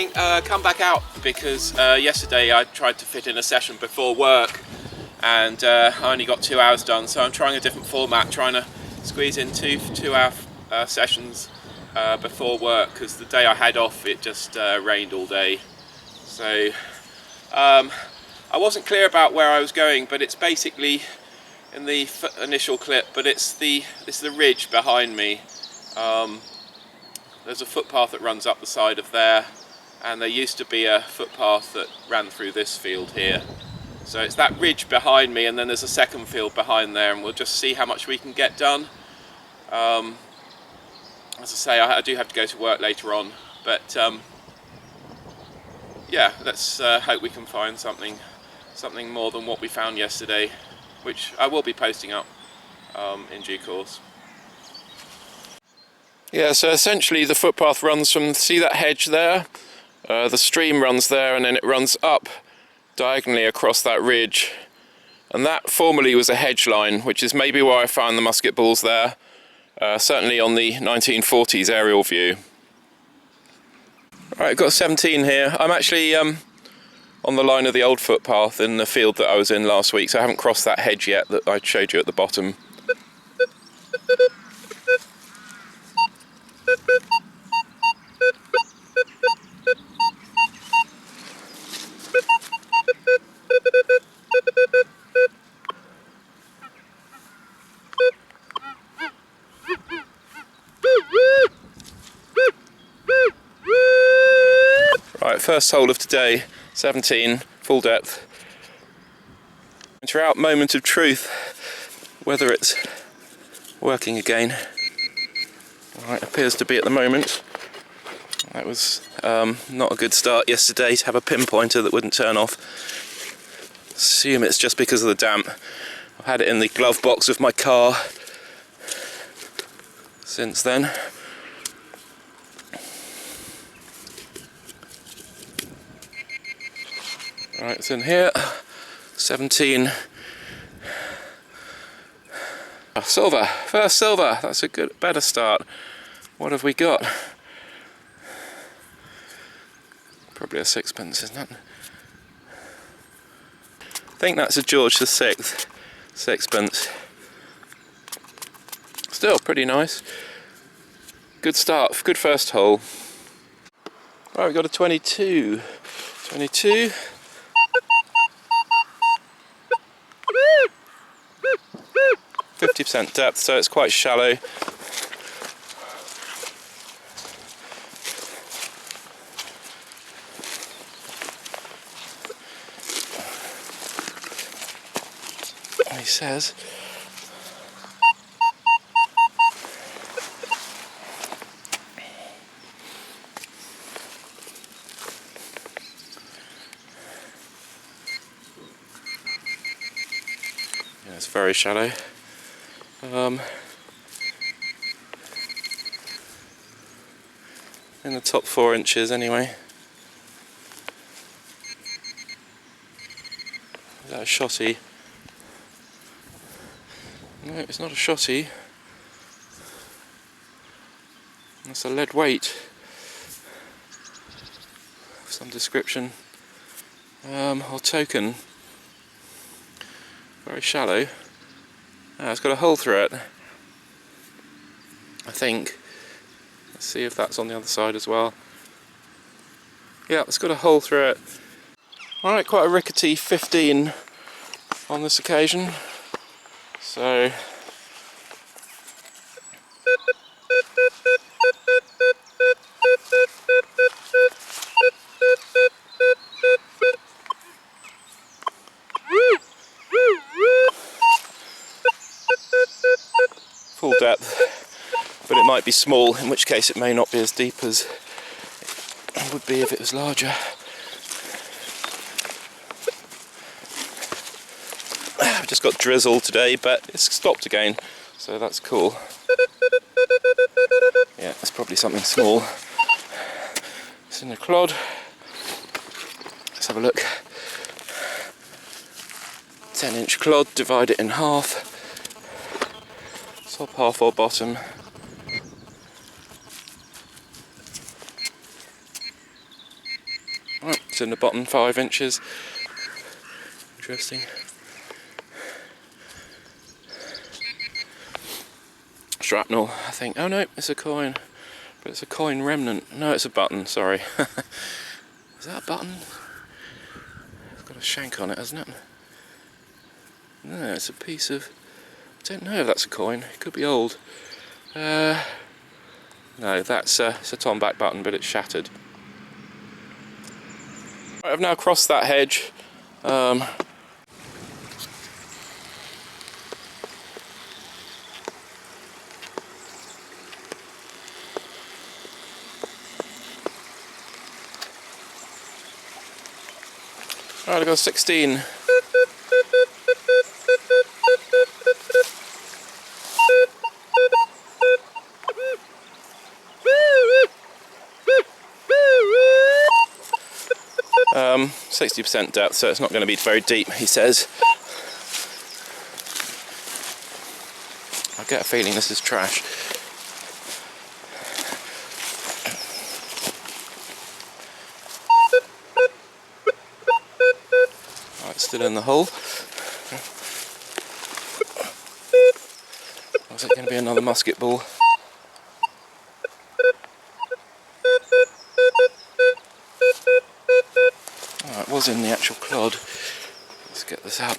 morning. Come back out because yesterday I tried to fit in a session before work and I only got 2 hours done, so I'm trying a different format, trying to squeeze in two hour sessions before work, because the day I had off it just rained all day. So I wasn't clear about where I was going, but it's basically in the initial clip, but it's the ridge behind me. There's a footpath that runs up the side of there, and there used to be a footpath that ran through this field here. So it's that ridge behind me, and then there's a second field behind there, and we'll just see how much we can get done. As I say, I do have to go to work later on, but yeah, let's hope we can find something more than what we found yesterday, which I will be posting up in due course. Yeah, so essentially the footpath runs from, see that hedge there? The stream runs there, and then it runs up diagonally across that ridge. And that formerly was a hedge line, which is maybe why I found the musket balls there, certainly on the 1940s aerial view. Right, I've got 17 here. I'm actually on the line of the old footpath in the field that I was in last week, so I haven't crossed that hedge yet that I showed you at the bottom. Right, first hole of today, 17, full depth. Throughout moment of truth, whether it's working again. Right, appears to be at the moment. That was not a good start yesterday to have a pinpointer that wouldn't turn off. Assume it's just because of the damp. I've had it in the glove box of my car since then. Right, it's in here. 17. Oh, silver, first silver. That's a better start. What have we got? Probably a sixpence, isn't it? I think that's a George VI sixpence. Still pretty nice. Good start, good first hole. Right, we've got a 22. 22. %50 depth, so it's quite shallow. He says. Yeah, it's very shallow. In the top 4 inches anyway. Is that a shotty? No, it's not a shotty. That's a lead weight of some description, or token. Very shallow. It's got a hole through it, I think. Let's see if that's on the other side as well. Yeah, it's got a hole through it. Alright, quite a rickety 15 on this occasion. So full depth, but it might be small, in which case it may not be as deep as it would be if it was larger. I've just got drizzle today, but it's stopped again, so that's cool. Yeah, it's probably something small. It's in the clod. Let's have a look. 10-inch clod, divide it in half. Top half or bottom. Oh, it's in the bottom 5 inches. Interesting. Shrapnel, I think. Oh no, it's a coin. But it's a coin remnant. No, it's a button, sorry. Is that a button? It's got a shank on it, hasn't it? No, it's a piece of... I don't know if that's a coin. It could be old. No, that's it's a tomback button, but it's shattered. Right, I've now crossed that hedge. Right, I've got 16. Um, 60% depth, so it's not going to be very deep, he says. I get a feeling this is trash. Right, still in the hole. Is it going to be another musket ball? Oh, it was in the actual clod. Let's get this out.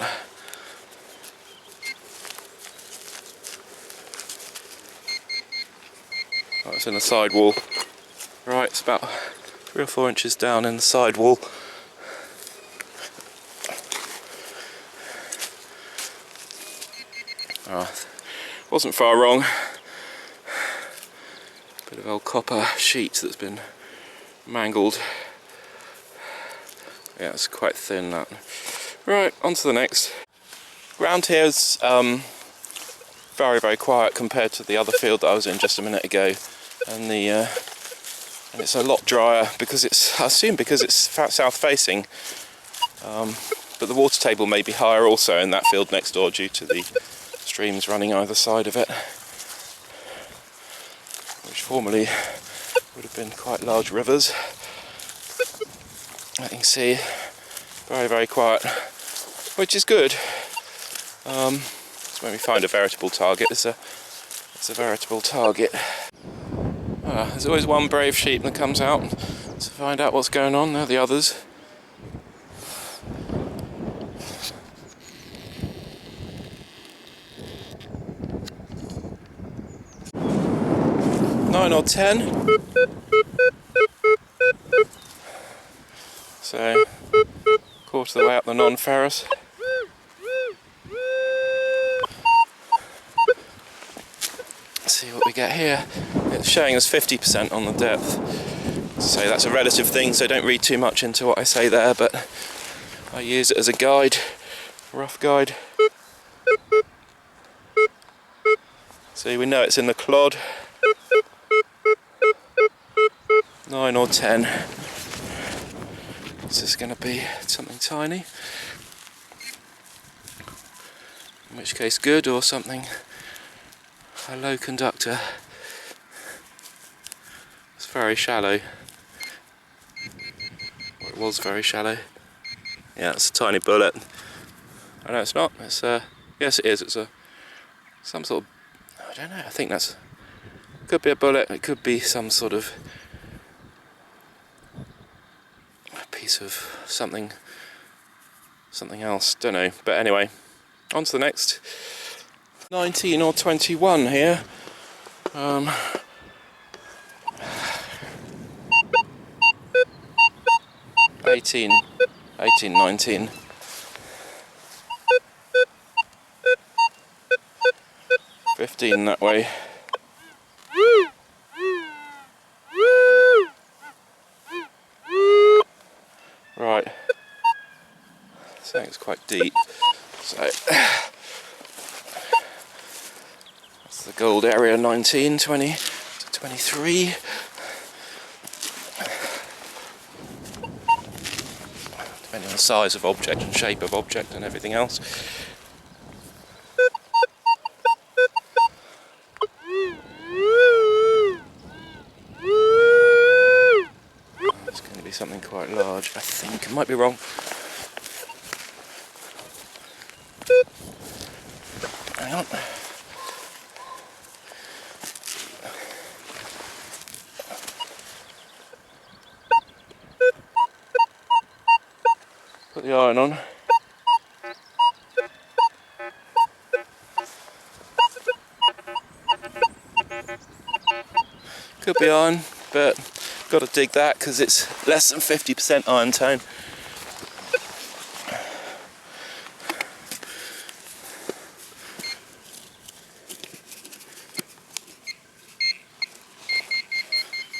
Oh, it's in the side wall. Right, it's about 3 or 4 inches down in the side wall. Oh, wasn't far wrong. Bit of old copper sheet that's been mangled. Yeah, it's quite thin, that. Right, on to the next. Ground here is very, very quiet compared to the other field that I was in just a minute ago, and it's a lot drier because it's, I assume, because it's south facing. But the water table may be higher also in that field next door due to the streams running either side of it, which formerly would have been quite large rivers. I can see very, very quiet, which is good. It's when we find a veritable target. It's a veritable target. There's always one brave sheep that comes out to find out what's going on. They're the others. Nine or 10. So, quarter of the way up the non-ferrous. Let's see what we get here. It's showing us 50% on the depth. So that's a relative thing, so don't read too much into what I say there, but I use it as a guide, rough guide. See, we know it's in the clod. 9 or 10. Is this going to be something tiny? In which case good, or something, a low conductor. It's very shallow. Or it was very shallow. Yeah, it's a tiny bullet. Oh no, it's not. It's yes it is. It's some sort of, I don't know, I think that's, could be a bullet, it could be some sort of piece of something else, don't know. But anyway, on to the next. 19 or 21 here. 18, 19. $15 that way. Right. So it's quite deep. So that's the gold area, 19, 20 to 23. Depending on the size of object and shape of object and everything else. It's going to be something quite large, I think. I might be wrong. Hang on. Put the iron on. Could be iron, but got to dig that because it's less than 50% iron tone.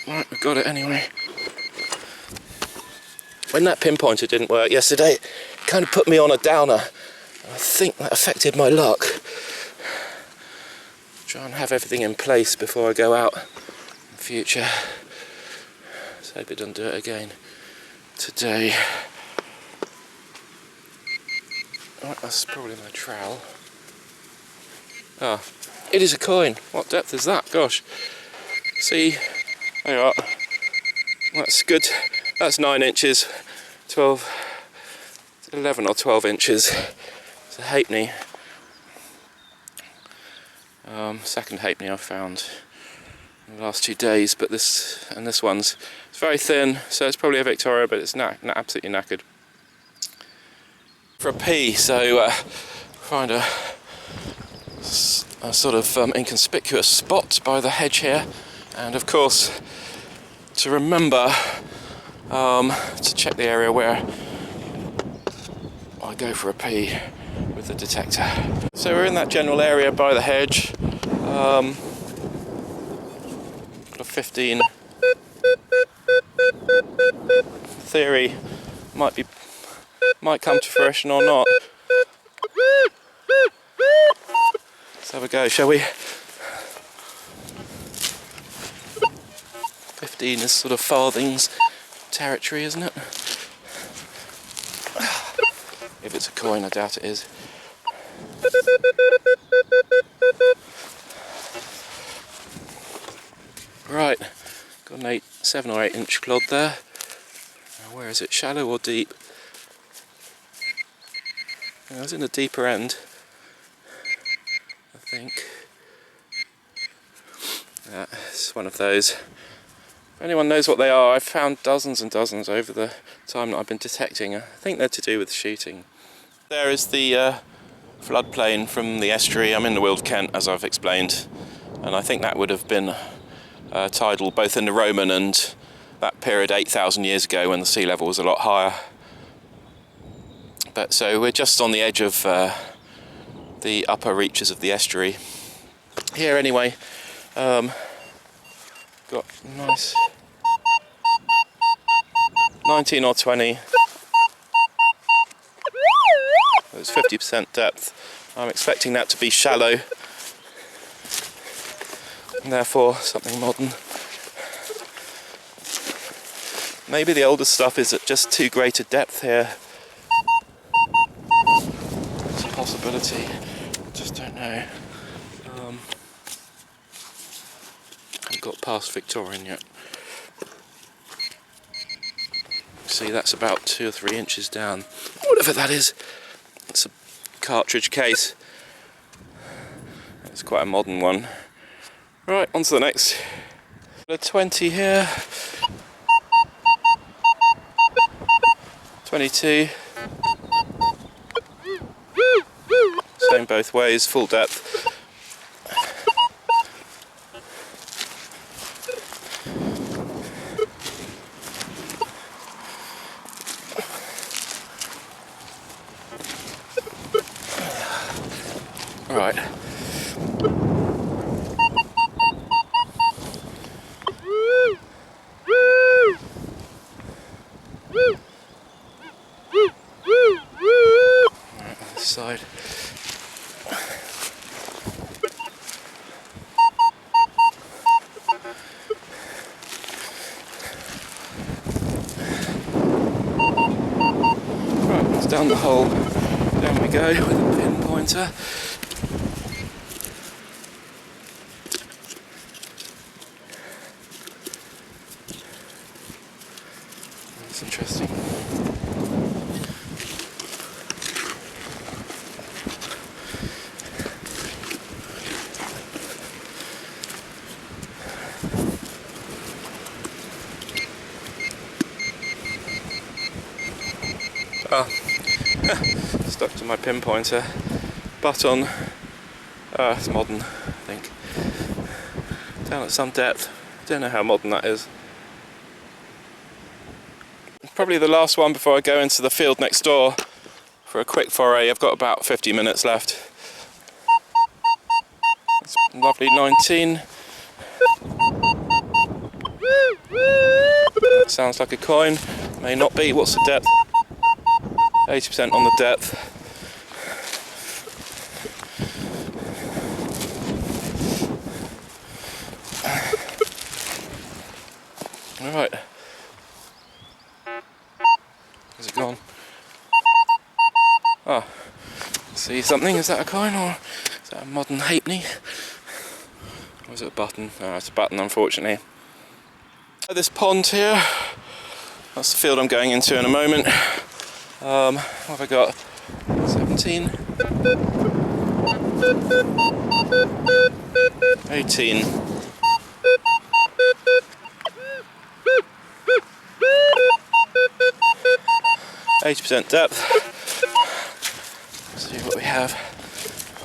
Right, we've got it anyway. When that pinpointer didn't work yesterday, it kind of put me on a downer. I think that affected my luck. Try and have everything in place before I go out in future. Let's hope it doesn't do it again today. Right, that's probably my trowel. Ah, it is a coin. What depth is that? Gosh. See, there you are. That's good. That's 9 inches. 11 or 12 inches. It's a halfpenny. Second halfpenny I've found in the last 2 days, but this one's it's very thin, so it's probably a Victoria, but it's absolutely knackered. For a pee, so find a sort of inconspicuous spot by the hedge here, and of course to remember to check the area where I go for a pee with the detector. So we're in that general area by the hedge. Got a 15. Theory might come to fruition or not. Let's have a go, shall we? 15 is sort of farthings territory, isn't it? If it's a coin, I doubt it is. Right, got an 7 or 8 inch clod there. Now, where is it? Shallow or deep? I was in the deeper end, I think. Yeah, it's one of those. If anyone knows what they are, I've found dozens and dozens over the time that I've been detecting. I think they're to do with shooting. There is the floodplain from the estuary. I'm in the Weald Kent, as I've explained, and I think that would have been tidal both in the Roman and that period 8,000 years ago when the sea level was a lot higher. But so we're just on the edge of the upper reaches of the estuary. Here anyway, got nice 19 or 20. It's 50% depth. I'm expecting that to be shallow, and therefore something modern. Maybe the older stuff is at just too great a depth here. It's a possibility. Just don't know. Haven't got past Victorian yet. See, that's about 2 or 3 inches down. Whatever that is. It's a cartridge case. It's quite a modern one. Right, on to the next. A 20 here. 22. Same both ways, full depth. Right. This side. Right, it's down the hole. Down we go with a pinpointer. It's interesting. Oh, stuck to my pinpointer. Button. It's modern, I think. Down at some depth. Don't know how modern that is. Probably the last one before I go into the field next door for a quick foray. I've got about 50 minutes left. It's lovely 19. That sounds like a coin. May not be. What's the depth? 80% on the depth. Alright. Is it gone? Oh. See something? Is that a coin or is that a modern halfpenny? Or is it a button? Oh, it's a button, unfortunately. This pond here. That's the field I'm going into in a moment. What have I got? 17. 18. 80% depth. Let's see what we have.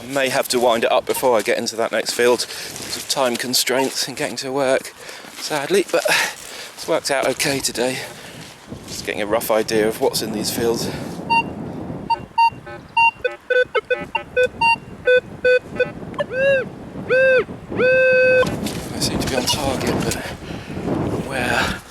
I may have to wind it up before I get into that next field because of time constraints and getting to work, sadly, but it's worked out okay today. Just getting a rough idea of what's in these fields. I seem to be on target, but where?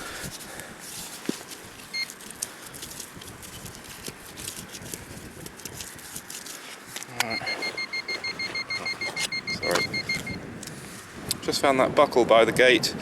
Sorry. Just found that buckle by the gate.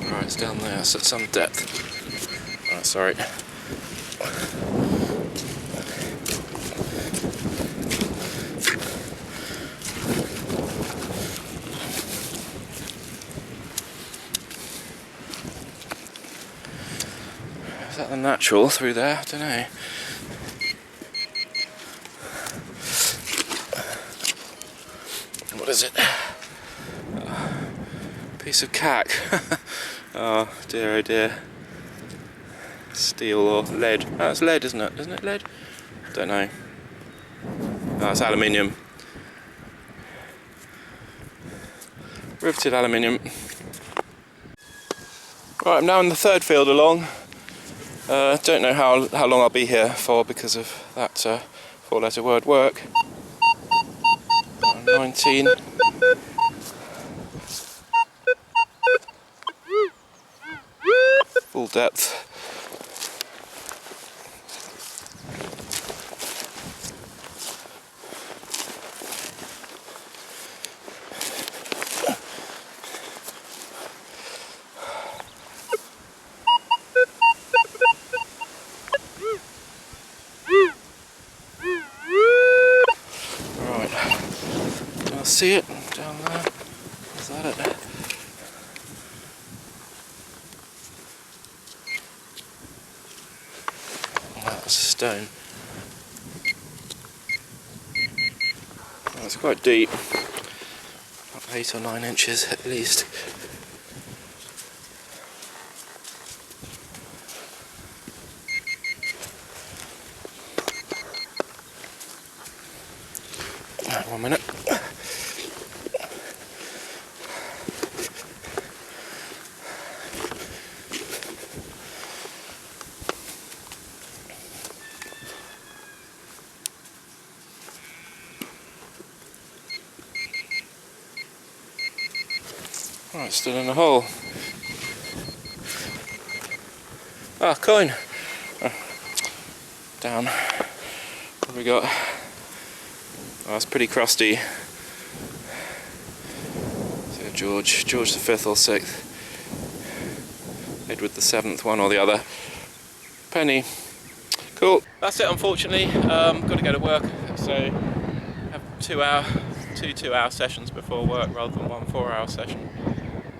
Right, it's down there, it's at some depth. Right, sorry. Is that the natural through there? I don't know. What is it? Piece of cack. Oh dear, oh dear. Steel or lead. Oh, it's lead, isn't it? Isn't it lead? Don't know. Oh, it's aluminium. Riveted aluminium. Right, I'm now in the third field along. Don't know how long I'll be here for because of that four-letter word work. 19. Full depth. See it down there? Is that it? Oh, that's a stone. Oh, it's quite deep. About 8 or 9 inches at least. Right, 1 minute. Right, still in the hole. Ah, coin. Oh, down. What have we got? Oh, it's pretty crusty. So George the 5th or 6th, Edward the 7th, one or the other. Penny. Cool. That's it, unfortunately. Got to go to work, so have 2 2-hour sessions before work rather than 1 4-hour session.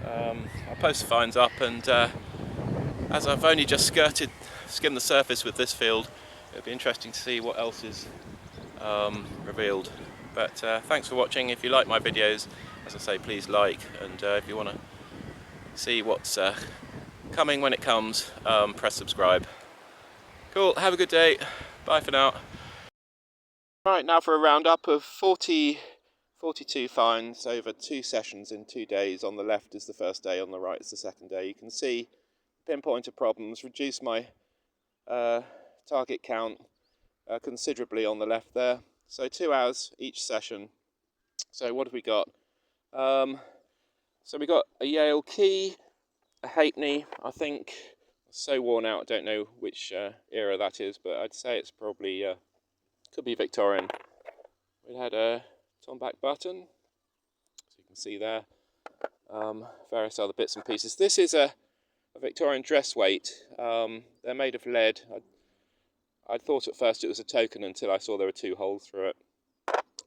I'll post the finds up, and as I've only just skimmed the surface with this field, it'll be interesting to see what else is revealed. But thanks for watching. If you like my videos, as I say, please like, and if you want to see what's coming when it comes, press subscribe. Cool, have a good day. Bye for now. Right, now for a roundup of 42 finds over 2 sessions in 2 days. On the left is the first day, on the right is the second day. You can see pinpointed problems, reduce my target count considerably on the left there. So 2 hours each session. So what have we got? So we got a Yale key, a halfpenny, I think. So worn out, I don't know which era that is, but I'd say it's probably could be Victorian. We had a tomback button, so you can see there, various other bits and pieces. This is a Victorian dress weight. They're made of lead. I thought at first it was a token until I saw there were 2 holes through it.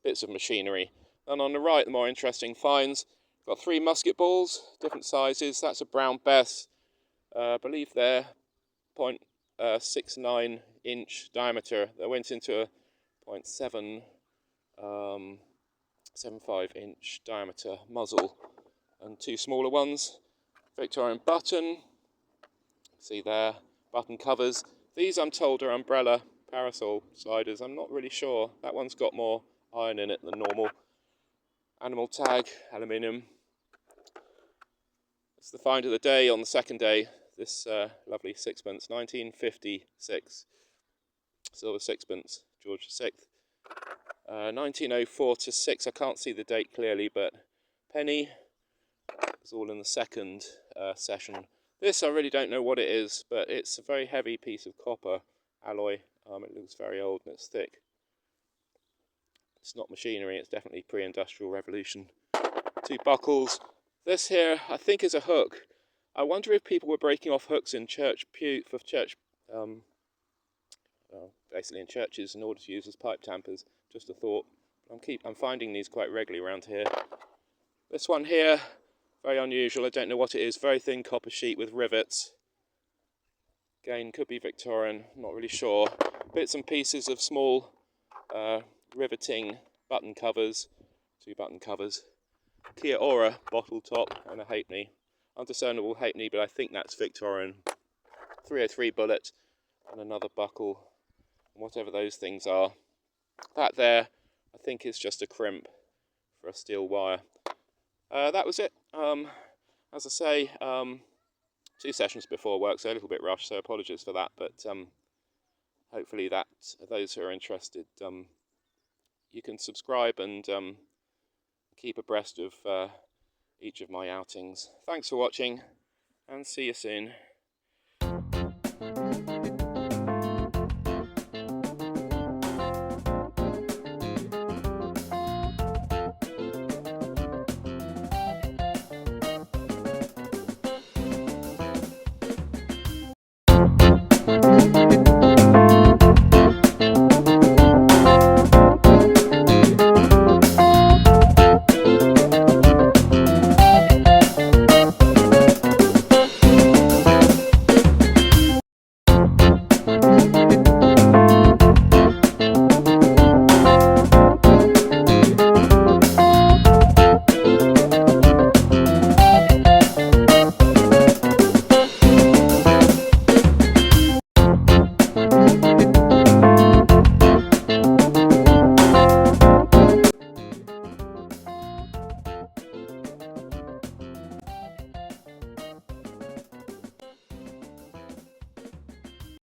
Bits of machinery. And on the right, the more interesting finds. Got 3 musket balls, different sizes. That's a Brown Bess. I believe they're 0.69 inch diameter. They went into a 0.75 inch diameter muzzle, and 2 smaller ones. Victorian button. See there, button covers. These I'm told are umbrella parasol sliders. I'm not really sure. That one's got more iron in it than normal. Animal tag, aluminium. It's the find of the day on the second day. This lovely sixpence, 1956, silver sixpence, George VI. 1904 to 6, I can't see the date clearly, but penny. It's all in the second session. This I really don't know what it is, but it's a very heavy piece of copper alloy. It looks very old and it's thick. It's not machinery, it's definitely pre-industrial revolution. 2 buckles. This here, I think, is a hook. I wonder if people were breaking off hooks in basically in churches in order to use as pipe tampers. Just a thought. I'm finding these quite regularly around here. This one here, very unusual. I don't know what it is. Very thin copper sheet with rivets. Again, could be Victorian. Not really sure. Bits and pieces of small riveting button covers. 2 button covers. Kia Ora bottle top and a halfpenny. Undiscernible halfpenny, but I think that's Victorian. 303 bullet and another buckle. Whatever those things are. That there, I think, is just a crimp for a steel wire. That was it. As I say, 2 sessions before work, so a little bit rushed, so apologies for that, but hopefully that those who are interested, you can subscribe and keep abreast of each of my outings. Thanks for watching, and see you soon.